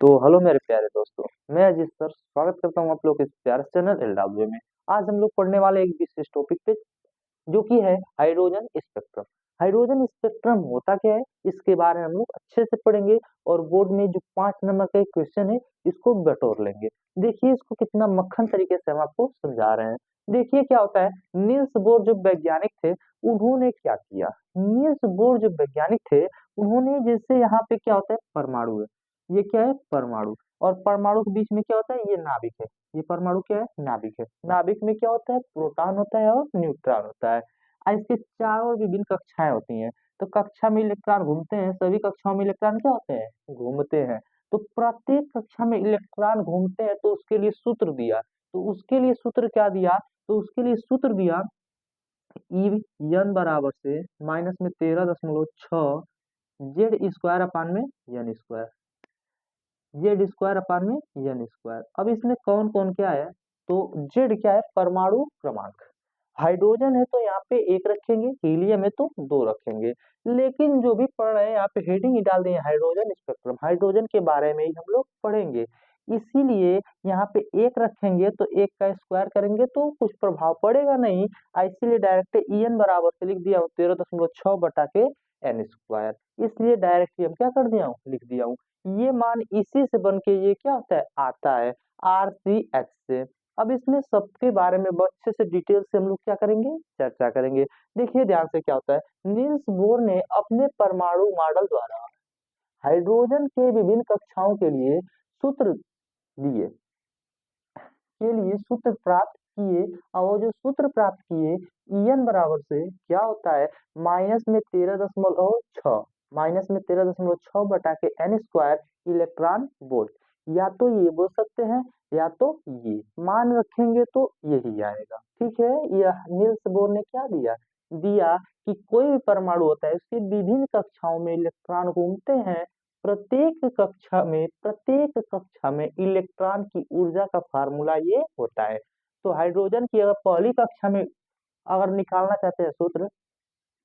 तो हेलो मेरे प्यारे दोस्तों। मैं अजीत सर स्वागत करता हूँ आप लोग के इस प्यारे चैनल एलडब्ल्यू में। आज हम लोग पढ़ने वाले एक विशेष टॉपिक पे जो कि है हाइड्रोजन स्पेक्ट्रम। हाइड्रोजन स्पेक्ट्रम होता क्या है इसके बारे में हम लोग अच्छे से पढ़ेंगे और बोर्ड में जो 5 नंबर का क्वेश्चन है इसको बटोर लेंगे। देखिए इसको कितना मक्खन तरीके से हम आपको समझा रहे हैं। देखिए क्या होता है, नील्स बोर जो वैज्ञानिक थे उन्होंने क्या किया। नील्स बोर जो वैज्ञानिक थे उन्होंने जैसे यहाँ पे क्या होता है परमाणु है, ये क्या है परमाणु, और परमाणु के बीच में क्या होता है ये नाभिक है। ये परमाणु क्या है नाभिक है। नाभिक में क्या होता है प्रोटॉन होता है और न्यूट्रॉन होता है। इसके चारों विभिन्न कक्षाएं होती हैं। तो कक्षा में इलेक्ट्रॉन घूमते हैं, सभी कक्षाओं में इलेक्ट्रॉन क्या होते हैं घूमते हैं। तो प्रत्येक कक्षा में इलेक्ट्रॉन घूमते हैं तो उसके लिए सूत्र दिया। तो उसके लिए सूत्र क्या दिया, तो उसके लिए सूत्र दिया ई एन बराबर से माइनस में 13.6 जेड स्क्वायर अपान में N square, Z square upon में एन स्क्वायर। अब इसमें कौन कौन क्या है, तो जेड क्या है परमाणु क्रमांक। हाइड्रोजन है तो यहाँ पे एक रखेंगे, हीलियम है तो दो रखेंगे। लेकिन जो भी पढ़ रहे हैं यहाँ पे हेडिंग ही डाल दिए हाइड्रोजन स्पेक्ट्रम, हाइड्रोजन के बारे में ही हम लोग पढ़ेंगे। इसीलिए यहाँ पे एक रखेंगे तो एक का स्क्वायर करेंगे तो कुछ प्रभाव पड़ेगा नहीं। इसीलिए डायरेक्ट ई बराबर से लिख दिया हूँ 13.6 बटा के एन स्क्वायर। इसलिए डायरेक्टली हम क्या कर दिया हूँ लिख दिया हूँ। ये मान इसी से बन के ये क्या होता है आता है RCH से। अब इसमें सबके बारे में अच्छे से डिटेल से हम लोग क्या करेंगे चर्चा करेंगे। देखिए ध्यान से क्या होता है, नील्स बोर ने अपने परमाणु मॉडल द्वारा हाइड्रोजन के विभिन्न कक्षाओं के लिए सूत्र दिए, के लिए सूत्र प्राप्त किए। और वो जो सूत्र प्राप्त किए En बराबर से क्या होता है -13.6 बटा के एन स्क्वायर इलेक्ट्रॉन वोल्ट। या तो ये बोल सकते हैं या तो ये मान रखेंगे तो यही आएगा। ठीक है, यह नील्स बोर ने क्या दिया, दिया कि कोई भी परमाणु होता है उसकी विभिन्न कक्षाओं में इलेक्ट्रॉन घूमते हैं। प्रत्येक कक्षा में इलेक्ट्रॉन की ऊर्जा का फार्मूला ये होता है। तो हाइड्रोजन की अगर पहली कक्षा में अगर निकालना चाहते हैं सूत्र,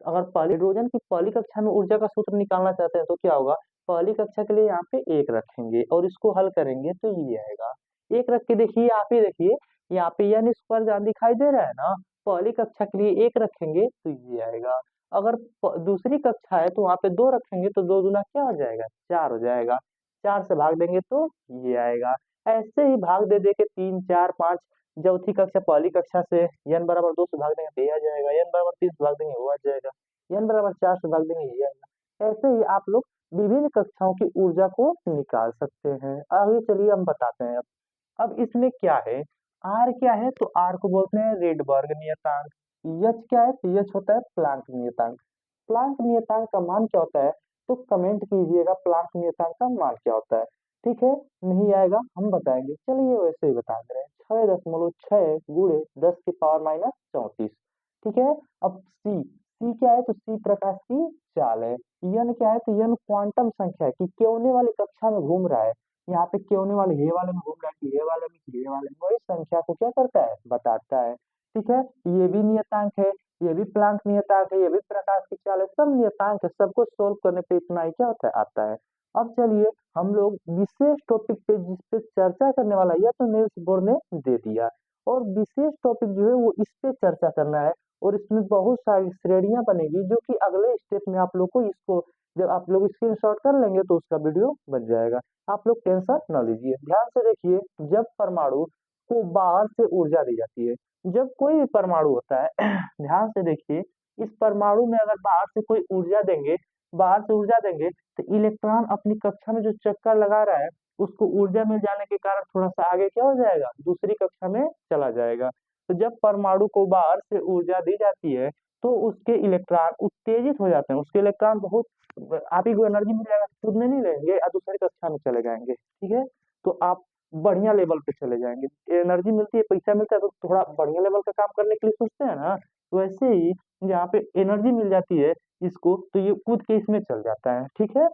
अगर पहली हाइड्रोजन की पहली कक्षा में ऊर्जा का सूत्र निकालना चाहते हैं तो क्या होगा, पहली कक्षा के लिए यहाँ पे एक रखेंगे और इसको हल करेंगे तो ये आएगा। एक रख के देखिए, आप ही देखिए यहाँ पे एन स्क्वायर जहाँ दिखाई दे रहा है ना, पहली कक्षा के लिए एक रखेंगे तो ये आएगा। अगर दूसरी कक्षा है तो वहाँ पे दो रखेंगे तो दो दूना क्या हो जाएगा चार हो जाएगा। चार से भाग देंगे तो ये आएगा। ऐसे ही भाग दे दे के 3 4 5, चौथी कक्षा पहली कक्षा से एन बराबर 2 से भाग देंगे तो ये आ जाएगा, एन बराबर 3 से भाग देंगे वो आ जाएगा, एन बराबर 4 से भाग देंगे ये आएगा। ऐसे ही आप लोग विभिन्न कक्षाओं की ऊर्जा को निकाल सकते हैं। आगे चलिए हम बताते हैं। अब इसमें क्या है, आर क्या है, तो आर को बोलते हैं रेडबर्ग नियतांक। एच क्या है, तो एच होता है प्लांक नियतांक। प्लांक नियतांक का मान क्या होता है, तो कमेंट कीजिएगा प्लांक नियतांक का मान क्या होता है। ठीक है, नहीं आएगा हम बताएंगे, चलिए वैसे ही बता दे रहे हैं 6.6 गुणे 10⁻34। ठीक है। अब सी, सी क्या है, तो सी प्रकाश की चाल है। यन क्या है, तो यन क्वांटम संख्या है कि कोने वाली कक्षा में घूम रहा है। यहाँ पे कोने वाले हे वाले में घूम रहा है कि हे वाले में कि हे वाले में, वही संख्या को क्या करता है बताता है। ठीक है, ये भी नियतांक है, ये भी प्लांक नियतांक है, ये भी प्रकाश की चाल है, सब नियतांक है। सबको सोल्व करने पे इतना ही क्या होता है आता है। अब चलिए हम लोग विशेष टॉपिक पे जिस पे चर्चा करने वाला है, या तो नील्स बोर ने दे दिया, और विशेष टॉपिक जो है वो इस पे चर्चा करना है। और इसमें बहुत सारी श्रेणियां बनेगी जो कि अगले स्टेप में आप लोग को इसको जब आप लोग स्क्रीनशॉट कर लेंगे तो उसका वीडियो बन जाएगा। आप लोग टेंशन न लीजिए, ध्यान से देखिए। जब परमाणु को बाहर से ऊर्जा दी जाती है, जब कोई भी परमाणु होता है ध्यान से देखिए, इस परमाणु में अगर बाहर से कोई ऊर्जा देंगे, बाहर से ऊर्जा देंगे तो इलेक्ट्रॉन अपनी कक्षा में जो चक्कर लगा रहा है उसको ऊर्जा मिल जाने के कारण थोड़ा सा आगे क्या हो जाएगा दूसरी कक्षा में चला जाएगा। तो जब परमाणु को बाहर से ऊर्जा दी जाती है तो उसके इलेक्ट्रॉन उत्तेजित हो जाते हैं, उसके इलेक्ट्रॉन बहुत, आप ही को एनर्जी मिल जाएगा, खुद में नहीं रहेंगे और दूसरी कक्षा में चले जाएंगे। ठीक है, तो आप बढ़िया लेवल पे चले जाएंगे। एनर्जी मिलती है, पैसा मिलता है तो थोड़ा बढ़िया लेवल का काम करने के लिए सोचते हैं ना, तो वैसे ही यहाँ पे एनर्जी मिल जाती है इसको तो ये कूद के इसमें चल जाता है। ठीक है,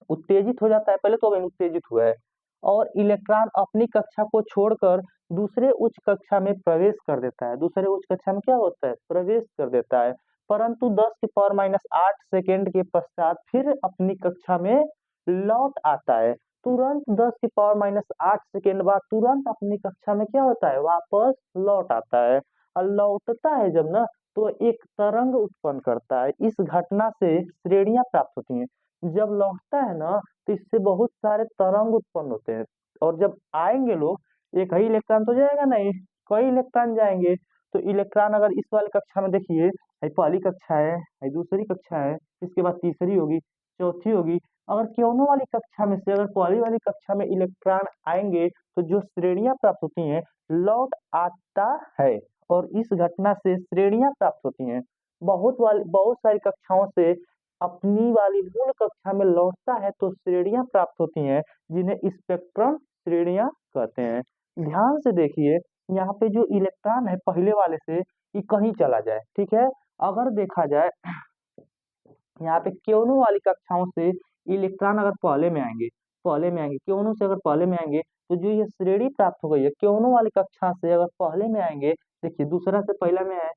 उत्तेजित हो जाता है, पहले तो अभी उत्तेजित हुआ है, और इलेक्ट्रॉन अपनी कक्षा को छोड़कर दूसरे उच्च कक्षा में प्रवेश कर देता है। दूसरे उच्च कक्षा में क्या होता है प्रवेश कर देता है, परंतु 10⁻⁸ सेकेंड के पश्चात फिर अपनी कक्षा में लौट आता है। तुरंत 10⁻⁸ बाद तुरंत अपनी कक्षा में क्या होता है, वापस लौट आता है। और लौटता है जब ना, तो एक तरंग उत्पन्न करता है। इस घटना से श्रेणियां प्राप्त होती हैं। जब लौटता है ना, तो इससे बहुत सारे तरंग उत्पन्न होते हैं। और जब आएंगे लोग, एक ही इलेक्ट्रॉन तो जाएगा नहीं, कई इलेक्ट्रॉन जाएंगे। तो इलेक्ट्रॉन अगर इस वाली कक्षा में देखिए, ये पहली कक्षा है, ये दूसरी कक्षा है, इसके बाद तीसरी होगी, चौथी होगी। अगर क्योनो वाली कक्षा में से अगर पहली वाली कक्षा में इलेक्ट्रॉन आएंगे, तो जो श्रेणियां प्राप्त होती हैं, लौट आता है। और इस घटना से श्रेणियां प्राप्त होती हैं। बहुत सारी कक्षाओं से अपनी वाली मूल कक्षा में लौटता है, तो श्रेणियां प्राप्त होती हैं, जिन्हें स्पेक्ट्रम श्रेणियां कहते हैं। ध्यान से देखिए, यहाँ पे जो इलेक्ट्रॉन है पहले वाले से, ये कहीं चला जाए, ठीक है। अगर देखा जाए, यहाँ पे क्योनो वाली कक्षाओं से इलेक्ट्रॉन अगर पहले में आएंगे क्योनो से अगर पहले में आएंगे, तो जो ये श्रेणी प्राप्त हो गई है क्योनो वाली कक्षा से अगर पहले में आएंगे, देखिए दूसरा से पहला में है,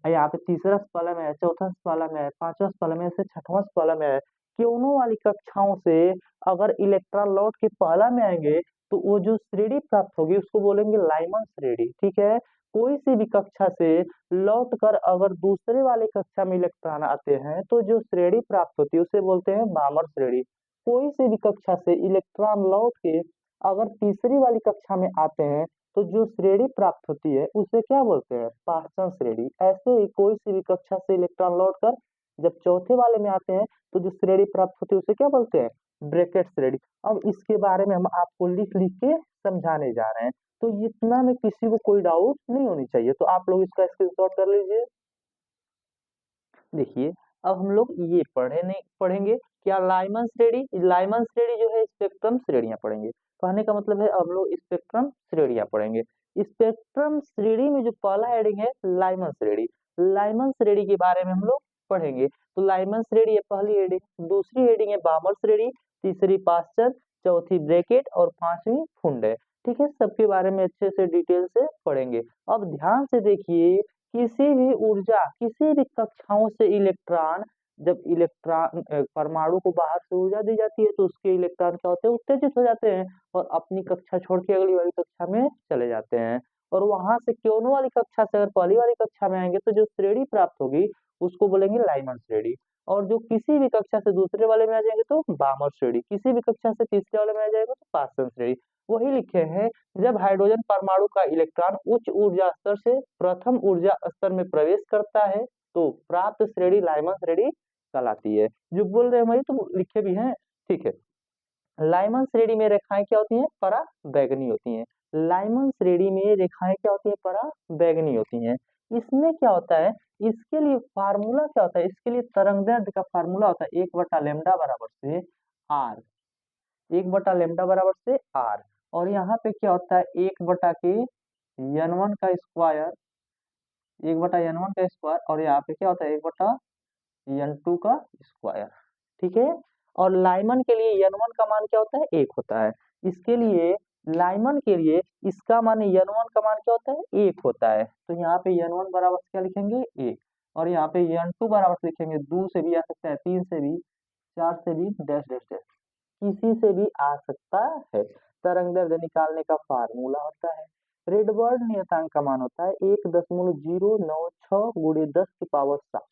यहाँ पे तीसरा से पहला में है, चौथा से पहला में है, पांचवा से पहला में है, से छठवां से पहला में है। क्योनो वाली कक्षाओं से अगर इलेक्ट्रॉन लौट के पहला में आएंगे, तो वो जो श्रेणी प्राप्त होगी उसको बोलेंगे लाइमन श्रेणी, ठीक है। कोई सी भी कक्षा से लौट कर अगर दूसरे वाले कक्षा में इलेक्ट्रॉन आते हैं, तो जो श्रेणी प्राप्त होती है उसे बोलते हैं बामर श्रेणी। कोई से भी कक्षा से इलेक्ट्रॉन लौट के अगर तीसरी वाली कक्षा में आते हैं, तो जो श्रेणी प्राप्त होती है उसे क्या बोलते हैं, पार्सन श्रेणी। ऐसे ही कोई सी भी कक्षा से इलेक्ट्रॉन लौट कर जब चौथे वाले में आते हैं, तो जो श्रेणी प्राप्त होती है उसे क्या बोलते हैं, ब्रैकेट श्रेणी। अब इसके बारे में हम आपको लिख लिख के समझाने जा रहे हैं, तो इतना में किसी को कोई डाउट नहीं होनी चाहिए। तो आप लोग इसका स्क्रीनशॉट कर लीजिए। देखिए, अब हम लोग ये पढ़ेंगे क्या, लाइमन श्रेणी जो है स्पेक्ट्रम श्रेणियां पढ़ेंगे। कहने का मतलब है हम लोग स्पेक्ट्रम श्रेणियां पढ़ेंगे। स्पेक्ट्रम श्रेणी में जो पहला हेडिंग है लाइमन श्रेणी, लाइमन श्रेणी के बारे में हम लोग पढ़ेंगे। तो लाइमन श्रेणी है पहली हेडिंग, दूसरी हेडिंग है बामर श्रेणी, तीसरी पास्चर, चौथी ब्रैकेट और पांचवी फुंड है। ठीक है, सबके बारे में अच्छे से डिटेल से पढ़ेंगे। अब ध्यान से देखिए, किसी भी कक्षाओं से इलेक्ट्रॉन, जब परमाणु को बाहर से ऊर्जा दी जाती है, तो उसके इलेक्ट्रॉन क्या होते हैं, उत्तेजित हो जाते हैं और अपनी कक्षा छोड़ के अगली वाली कक्षा में चले जाते हैं। और वहां से क्योनो वाली कक्षा से अगर पहली वाली कक्षा में आएंगे, तो जो श्रेणी प्राप्त होगी उसको बोलेंगे लाइमन श्रेणी। और जो किसी भी कक्षा से दूसरे वाले में आ जाएंगे तो बामर श्रेणी, किसी भी कक्षा से तीसरे वाले में आ जाएगा तो पार्सन श्रेणी। वही लिखे हैं, जब हाइड्रोजन परमाणु का इलेक्ट्रॉन उच्च ऊर्जा स्तर से प्रथम ऊर्जा स्तर में प्रवेश करता है, तो प्राप्त श्रेणी लाइमन श्रेणी कहलाती है। जो बोल रहे हैं वही तो लिखे भी हैं, ठीक है। लाइमन श्रेणी में रेखाएं क्या होती हैं, पराबैंगनी होती हैं। लाइमन श्रेणी में रेखाएं क्या होती हैं, पराबैंगनी होती हैं। इसमें क्या होता है, इसके लिए फार्मूला क्या होता है, इसके लिए तरंगदैर्ध्य का फार्मूला होता है 1/लैम्डा बराबर से आर, 1/लैम्डा बराबर से आर। और यहाँ पे क्या होता है, 1/n1 का स्क्वायर, 1/n1 का स्क्वायर, और यहाँ पे क्या होता है 1/n2 का स्क्वायर, ठीक है। और लाइमन के लिए n1 का मान क्या होता है, 1 होता है। इसके लिए लाइमन के लिए इसका मान n1 का मान क्या होता है, 1 होता है। तो यहाँ पे n1 बराबर से क्या लिखेंगे, 1। और यहाँ पे n2 बराबर से लिखेंगे, 2 से भी आ सकता है, 3 से भी, 4 से भी, डैश डैश डैश, किसी से भी आ सकता है। तरंगदैर्ध्य निकालने का फार्मूला होता है, रेडबर्ग नियतांक का मान होता है 1.096 गुणे 10 की पावर 7,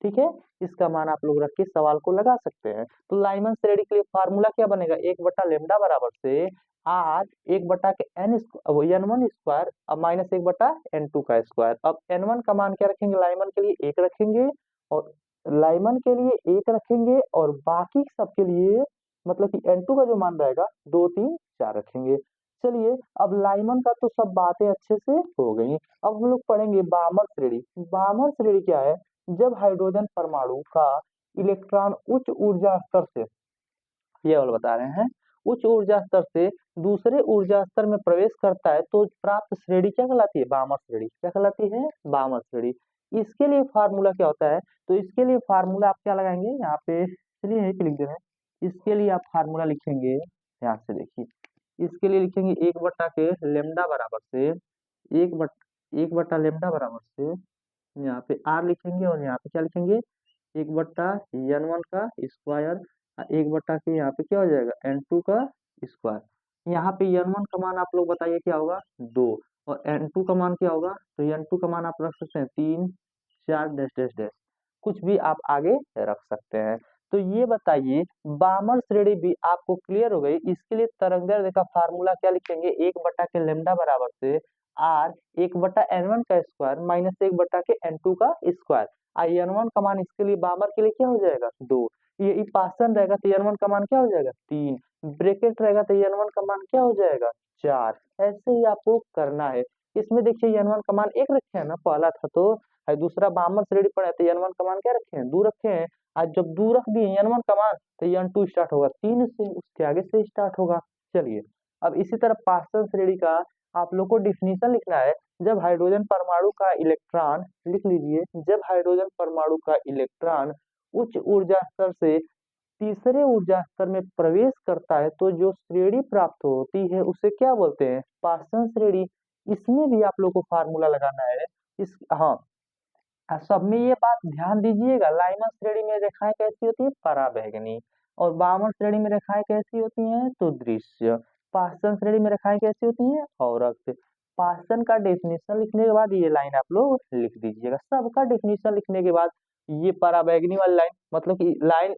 ठीक है। इसका मान आप लोग रख के सवाल को लगा सकते हैं। तो लाइमन श्रेणी के लिए फार्मूला क्या बनेगा, 1/लैम्डा बराबर से आर 1 के n1 स्क्वायर अब माइनस 1/n2 का स्क्वायर। अब n1 का मान क्या रखेंगे, लाइमन के लिए 1 रखेंगे, और लाइमन के लिए 1 रखेंगे, और बाकी सबके लिए मतलब कि n2 का जो मान रहेगा 2 3 4 रखेंगे। चलिए, अब लाइमन का तो सब बातें अच्छे से हो गई। अब हम लोग पढ़ेंगे बामर श्रेणी। बामर श्रेणी क्या है, जब हाइड्रोजन परमाणु का इलेक्ट्रॉन उच्च ऊर्जा स्तर से, ये वाला बता रहे हैं, उच्च ऊर्जा स्तर से दूसरे ऊर्जा स्तर में प्रवेश करता है, तो प्राप्त श्रेणी क्या कहलाती है, बामर श्रेणी। क्या कहलाती है, बामर श्रेणी। इसके लिए फार्मूला क्या होता है, तो इसके लिए फार्मूला आप क्या लगाएंगे, यहाँ पे चलिए यहीं पे लिख दे रहे हैं। इसके लिए आप फार्मूला लिखेंगे, ध्यान से देखिए, इसके लिए लिखेंगे 1/लैम्डा बराबर से 1/लैम्डा बराबर से, यहाँ पे आर लिखेंगे, और यहाँ पे क्या लिखेंगे, 1/n1 का स्क्वायर, 1 बटा के यहाँ पे क्या हो जाएगा n2 का स्क्वायर। यहाँ पे n1 का मान आप लोग बताइए क्या होगा 2 और n2 का मान क्या होगा, तो n2 का मान आप रख सकते हैं 3 4 डैश डैश डैश, कुछ भी आप आगे रख सकते हैं। तो ये बताइए बामर श्रेणी भी आपको क्लियर हो गई। इसके लिए तरंगदैर्ध्य का फार्मूला क्या लिखेंगे, 1 बटा के लेमडा बराबर से r 1/n1 का स्क्वायर माइनस 1 बटा के n2 का स्क्वायर। n1 का मान इसके लिए बामर के लिए क्या हो जाएगा 2, ये पार्सन रहेगा तो n1 का मान क्या हो जाएगा 3, ब्रैकेट रहेगा तो n1 का मान क्या हो जाएगा 4। ऐसे ही आपको करना है। इसमें देखिए n1 का मान 1 रखे हैं ना, पहला था तो दूसरा बामर श्रेणी पर है तो n1 का मान क्या रखे हैं 2 रखे हैं। आज जब 2 रख दिए n1 का मान तो n2 स्टार्ट होगा 3 से, उसके आगे से स्टार्ट होगा। चलिए अब इसी तरह पार्सन श्रेणी का आप लोग को डिफिनीशन लिखना है। जब हाइड्रोजन परमाणु का इलेक्ट्रॉन, लिख लीजिए, जब हाइड्रोजन परमाणु का इलेक्ट्रॉन उच्च ऊर्जा स्तर से तीसरे ऊर्जा स्तर में प्रवेश करता है तो जो श्रेणी प्राप्त होती है उसे क्या बोलते हैं, पार्सन श्रेणी। इसमें भी आप लोग को फार्मूला लगाना है। इस हाँ, सब में ये बात ध्यान दीजिएगा, लाइमन श्रेणी में रेखाएं कैसी होती है, पराबैंगनी, और बामन श्रेणी में रेखाएं कैसी होती हैं, तो दृश्य। पार्सन श्रेणी में रेखाएं कैसी होती हैं, औरक्त। पार्सन का डेफिनेशन लिखने के बाद ये लाइन आप लोग लिख दीजिएगा। सबका डेफिनेशन लिखने के बाद ये पराबैंगनी वाली लाइन, मतलब कि लाइन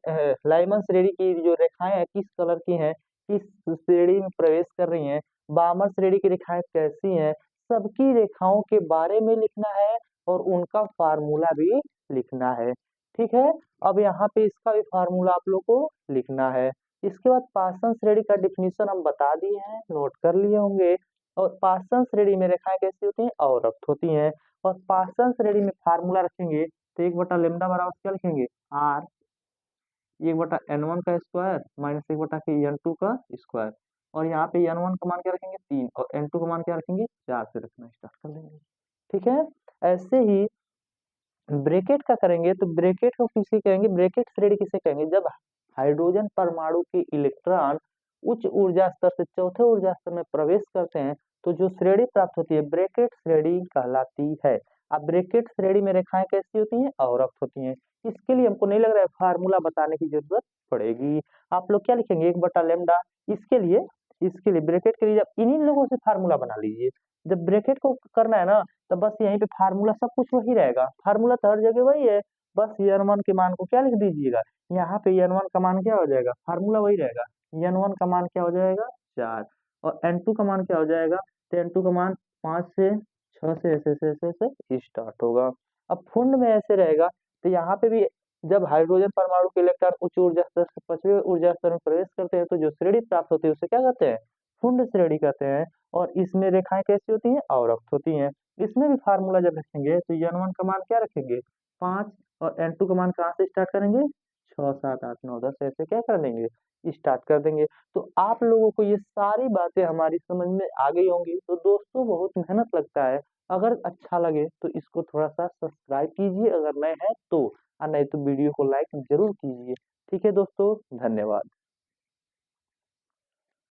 लाइमन श्रेणी की जो रेखाएं हैं किस कलर की हैं, किस श्रेणी में प्रवेश कर रही हैं, बामन श्रेणी की रेखाएं कैसी हैं, सबकी रेखाओं के बारे में लिखना है और उनका फार्मूला भी लिखना है। ठीक है, अब यहाँ पे इसका भी फार्मूला आप लोग को लिखना है। इसके बाद पार्सन श्रेणी का डिफिनीशन हम बता दिए हैं, नोट कर लिए होंगे। और पार्सन श्रेणी में रेखाएं कैसी होती हैं, अवरक्त होती हैं। और पार्सन श्रेणी में फार्मूला रखेंगे तो 1/λ बराबर क्या लिखेंगे, r 1/n1 का स्क्वायर माइनस 1 बटा के n2 का स्क्वायर। और यहाँ पे n1 का मान क्या रखेंगे 3 और n2 का मान क्या रखेंगे 4 से रखना स्टार्ट कर देंगे। ठीक है, ऐसे ही ब्रैकेट का करेंगे तो ब्रैकेट को किसे कहेंगे, ब्रैकेट श्रेणी किसे कहेंगे, जब हाइड्रोजन परमाणु के इलेक्ट्रॉन उच्च ऊर्जा स्तर से चौथे ऊर्जा स्तर में प्रवेश करते हैं तो जो श्रेणी प्राप्त होती है ब्रैकेट श्रेणी कहलाती है। अब ब्रैकेट श्रेणी में रेखाएं कैसी होती हैं, अवरक्त होती हैं। इसके लिए हमको नहीं लग रहा है फार्मूला बताने की जरूरत पड़ेगी। आप लोग क्या लिखेंगे 1/λ। इसके लिए ब्रैकेट के लिए जब इन्हीं लोगों से फार्मूला बना लीजिए। जब ब्रैकेट को करना है ना तो बस यहीं पे फार्मूला सब कुछ वही रहेगा, फार्मूला तो हर जगह वही है। बस n1 के मान को क्या लिख दीजिएगा, यहाँ पे n1 का मान क्या हो जाएगा, फार्मूला वही रहेगा, n1 का मान क्या हो जाएगा 4 और n2 का मान क्या हो जाएगा, तो n2 का मान 5 से 6 से ऐसे ऐसे ऐसे ऐसे स्टार्ट होगा। अब फुंड में ऐसे रहेगा तो यहाँ पे भी जब हाइड्रोजन परमाणु के इलेक्ट्रॉन उच्च ऊर्जा स्तर से पांचवें ऊर्जा स्तर में प्रवेश करते हैं तो जो श्रेणी प्राप्त होती है उसे क्या कहते हैं, फुंड श्रेणी कहते हैं। और इसमें रेखाएं कैसी होती हैं, अवरक्त होती हैं। इसमें भी फार्मूला जब रखेंगे तो n1 का मान क्या रखेंगे 5 और n2 का मान कहाँ से स्टार्ट करेंगे 6 7 8 9 10 ऐसे क्या कर देंगे स्टार्ट कर देंगे। तो आप लोगों को ये सारी बातें हमारी समझ में आ गई होंगी। तो दोस्तों बहुत मेहनत लगता है, अगर अच्छा लगे तो इसको थोड़ा सा सब्सक्राइब कीजिए अगर नए हैं तो, और नहीं तो वीडियो को लाइक जरूर कीजिए। ठीक है दोस्तों, धन्यवाद।